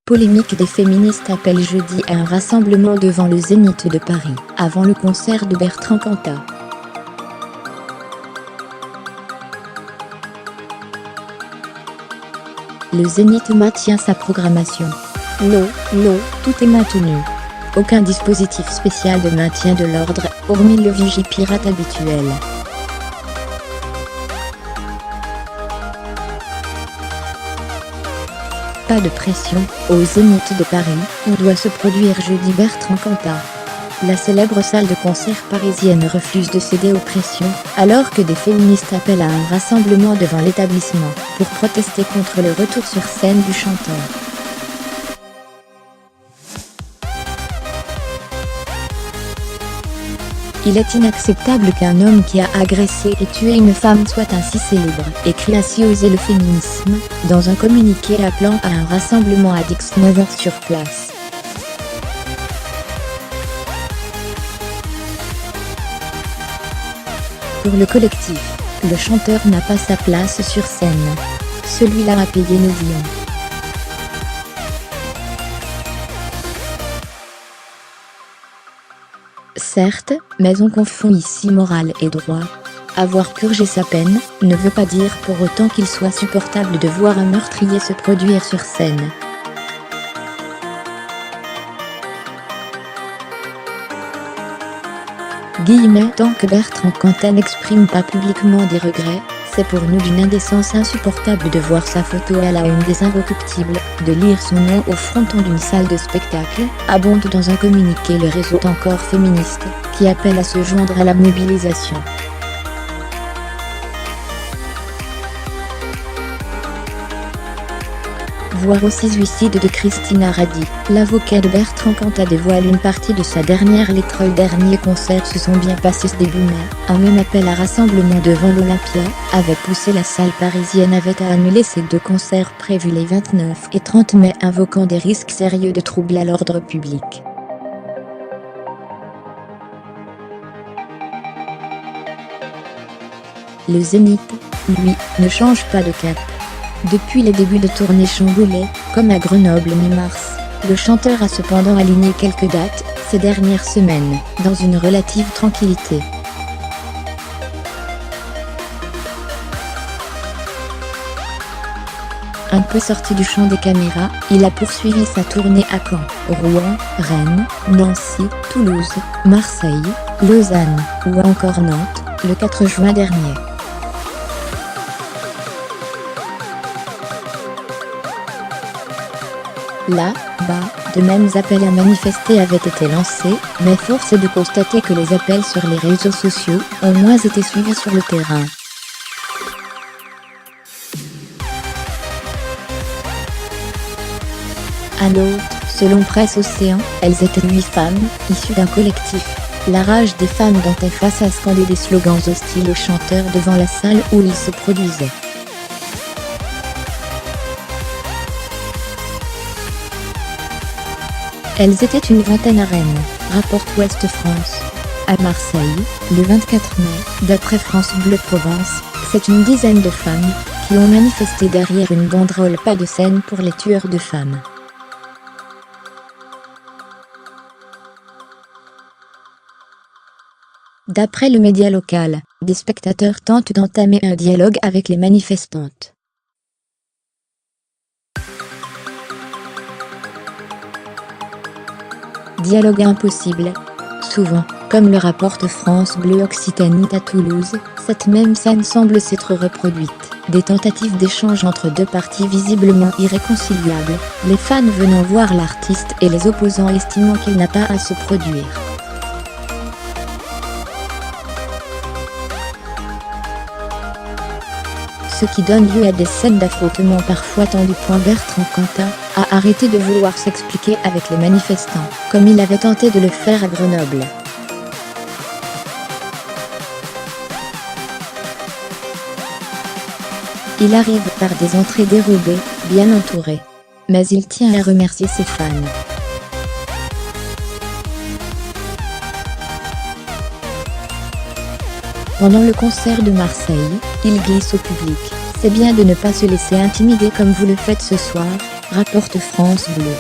Polémique, des féministes appellent jeudi à un rassemblement devant le Zénith de Paris, avant le concert de Bertrand Cantat. Le Zénith maintient sa programmation. Non, tout est maintenu. Aucun dispositif spécial de maintien de l'ordre, hormis le Vigipirate habituel. Pas de pression, au Zénith de Paris, où doit se produire jeudi Bertrand Cantat. La célèbre salle de concert parisienne refuse de céder aux pressions, alors que des féministes appellent à un rassemblement devant l'établissement, pour protester contre le retour sur scène du chanteur. Il est inacceptable qu'un homme qui a agressé et tué une femme soit ainsi célèbre, écrit ainsi Oser le féminisme, dans un communiqué appelant à un rassemblement à 19h sur place. Pour le collectif, le chanteur n'a pas sa place sur scène. Celui-là a payé nos vions. Certes, mais on confond ici morale et droit. Avoir purgé sa peine, ne veut pas dire pour autant qu'il soit supportable de voir un meurtrier se produire sur scène. Tant que Bertrand Cantat n'exprime pas publiquement des regrets, c'est pour nous d'une indécence insupportable de voir sa photo à la une des Inrecuptibles, de lire son nom au fronton d'une salle de spectacle, abonde dans un communiqué le réseau Encore féministe, qui appelle à se joindre à la mobilisation. Voir aussi suicide de Christina Radi. L'avocat de Bertrand Cantat dévoile une partie de sa dernière lettre. Le dernier concert se sont bien passés ce début mai. Un même appel à rassemblement devant l'Olympia avait poussé la salle parisienne à annuler ses 2 concerts prévus les 29 et 30 mai, invoquant des risques sérieux de troubles à l'ordre public. Le Zénith, lui, ne change pas de cap. Depuis les débuts de tournée chamboulés, comme à Grenoble mi-mars, le chanteur a cependant aligné quelques dates, ces dernières semaines, dans une relative tranquillité. Un peu sorti du champ des caméras, il a poursuivi sa tournée à Caen, Rouen, Rennes, Nancy, Toulouse, Marseille, Lausanne, ou encore Nantes, le 4 juin dernier. Là-bas, de mêmes appels à manifester avaient été lancés, mais force est de constater que les appels sur les réseaux sociaux ont moins été suivis sur le terrain. À l'autre, selon Presse Océan, elles étaient 8 femmes, issues d'un collectif. La rage des femmes dont est face à scander des slogans hostiles aux chanteurs devant la salle où ils se produisaient. Elles étaient une vingtaine à Rennes, rapporte Ouest France. À Marseille, le 24 mai, d'après France Bleu Provence, c'est une dizaine de femmes qui ont manifesté derrière une banderole « Pas de scène pour les tueurs de femmes ». D'après le média local, des spectateurs tentent d'entamer un dialogue avec les manifestantes. Dialogue impossible. Souvent, comme le rapporte France Bleu Occitanie à Toulouse, cette même scène semble s'être reproduite. Des tentatives d'échange entre 2 parties visiblement irréconciliables, les fans venant voir l'artiste et les opposants estimant qu'il n'a pas à se produire. Ce qui donne lieu à des scènes d'affrontement parfois tendues. Bertrand Cantat a arrêté de vouloir s'expliquer avec les manifestants, comme il avait tenté de le faire à Grenoble. Il arrive par des entrées dérobées, bien entourées. Mais il tient à remercier ses fans. Pendant le concert de Marseille, il glisse au public. C'est bien de ne pas se laisser intimider comme vous le faites ce soir, rapporte France Bleu.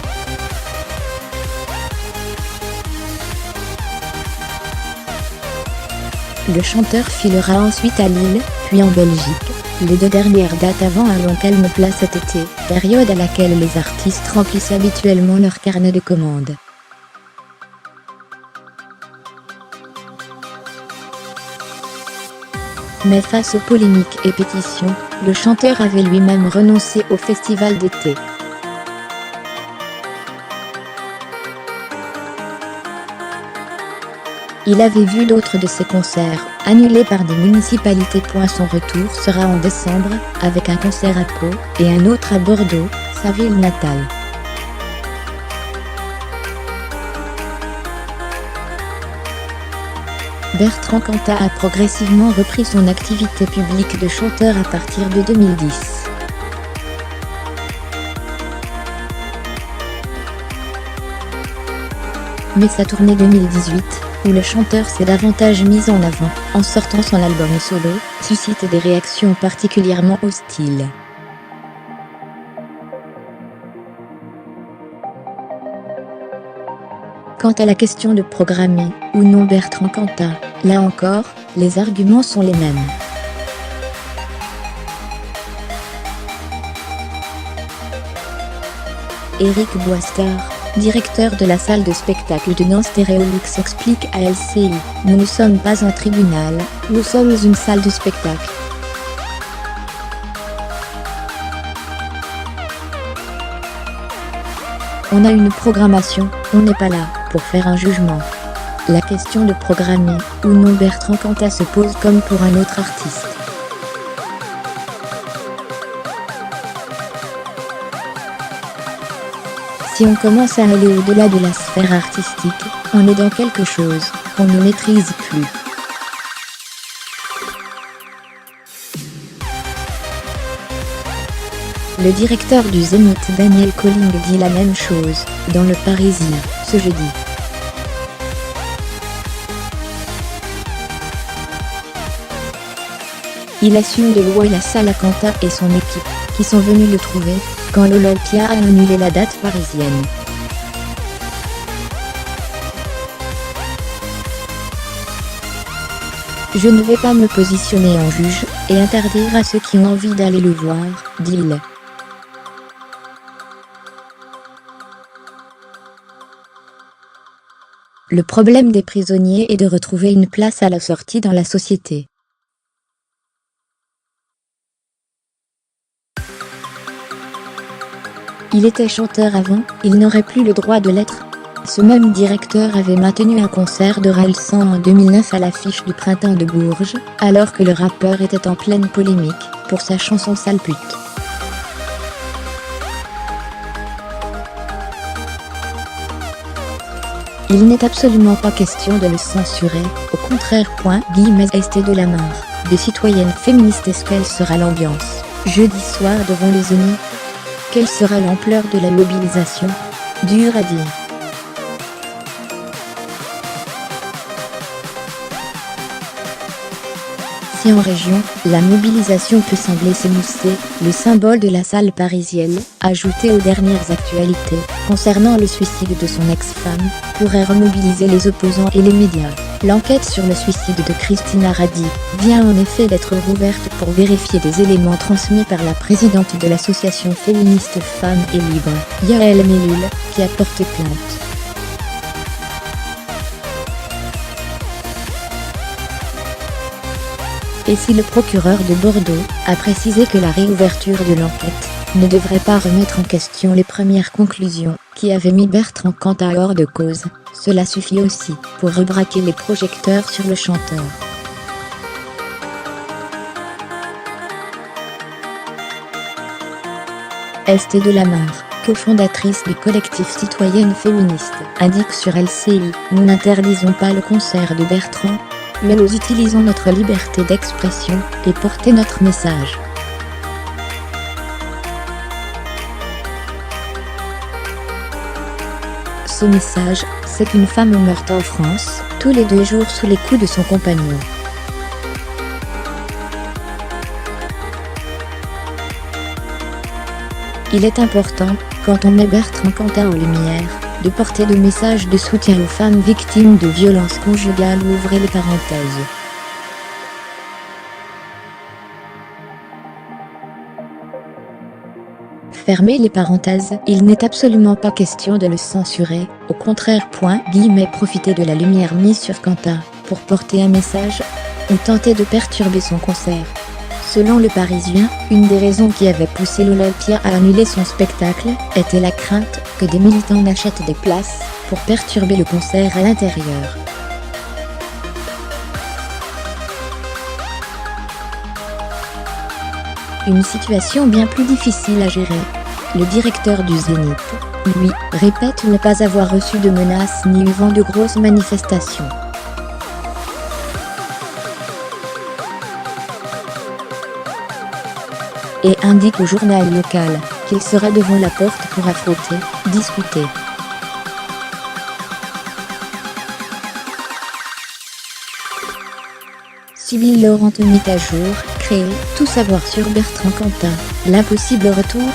Le chanteur filera ensuite à Lille, puis en Belgique, les 2 dernières dates avant un long calme plat cet été, période à laquelle les artistes remplissent habituellement leur carnet de commandes. Mais face aux polémiques et pétitions, le chanteur avait lui-même renoncé au festival d'été. Il avait vu d'autres de ses concerts annulés par des municipalités. Son retour sera en décembre, avec un concert à Pau et un autre à Bordeaux, sa ville natale. Bertrand Cantat a progressivement repris son activité publique de chanteur à partir de 2010. Mais sa tournée 2018, où le chanteur s'est davantage mis en avant, en sortant son album solo, suscite des réactions particulièrement hostiles. Quant à la question de programmer ou non Bertrand Cantat, là encore, les arguments sont les mêmes. Éric Boistard, directeur de la salle de spectacle de Nantes Stéréolux, explique à LCI: « Nous ne sommes pas un tribunal, nous sommes une salle de spectacle. On a une programmation, on n'est pas là pour faire un jugement. » La question de programmer ou non Bertrand Cantat se pose comme pour un autre artiste. Si on commence à aller au-delà de la sphère artistique, on est dans quelque chose qu'on ne maîtrise plus. Le directeur du Zénith Daniel Colling dit la même chose, dans Le Parisien, ce jeudi. Il assume de louer la salle à Cantat et son équipe, qui sont venus le trouver, quand l'Olympia a annulé la date parisienne. Je ne vais pas me positionner en juge, et interdire à ceux qui ont envie d'aller le voir, dit-il. Le problème des prisonniers est de retrouver une place à la sortie dans la société. Il était chanteur avant, il n'aurait plus le droit de l'être. Ce même directeur avait maintenu un concert de Orelsan en 2009 à l'affiche du Printemps de Bourges, alors que le rappeur était en pleine polémique pour sa chanson Sale pute. Il n'est absolument pas question de le censurer, au contraire. Estée de la Mare, des citoyennes féministes. Quelle sera l'ambiance jeudi soir devant les Zénith? Quelle sera l'ampleur de la mobilisation? Dur à dire. Si en région, la mobilisation peut sembler s'émousser, le symbole de la salle parisienne, ajouté aux dernières actualités, concernant le suicide de son ex-femme, pourrait remobiliser les opposants et les médias. L'enquête sur le suicide de Christina Radi vient en effet d'être rouverte pour vérifier des éléments transmis par la présidente de l'association féministe Femmes et Libres, Yael Mellul, qui a porté plainte. Et si le procureur de Bordeaux a précisé que la réouverture de l'enquête ne devrait pas remettre en question les premières conclusions qui avaient mis Bertrand Cantat hors de cause, cela suffit aussi pour rebraquer les projecteurs sur le chanteur. Estée de la Mare, cofondatrice du collectif Citoyennes Féministes, indique sur LCI: « Nous n'interdisons pas le concert de Bertrand, mais nous utilisons notre liberté d'expression et porter notre message. » Ce message, c'est qu'une femme meurt en France, tous les 2 jours sous les coups de son compagnon. Il est important quand on met Bertrand Cantat aux lumières, de porter de messages de soutien aux femmes victimes de violences conjugales. Ouvrez les parenthèses. Fermez les parenthèses, il n'est absolument pas question de le censurer, au contraire. Profiter de la lumière mise sur Cantat, pour porter un message, ou tenter de perturber son concert. Selon Le Parisien, une des raisons qui avait poussé l'Olympia à annuler son spectacle, était la crainte que des militants n'achètent des places, pour perturber le concert à l'intérieur. Une situation bien plus difficile à gérer. Le directeur du Zénith, lui, répète ne pas avoir reçu de menaces ni eu vent de grosses manifestations. Et indique au journal local qu'il sera devant la porte pour affronter, discuter. Sybille Laurent mit à jour, créé, tout savoir sur Bertrand Cantat, l'impossible retour,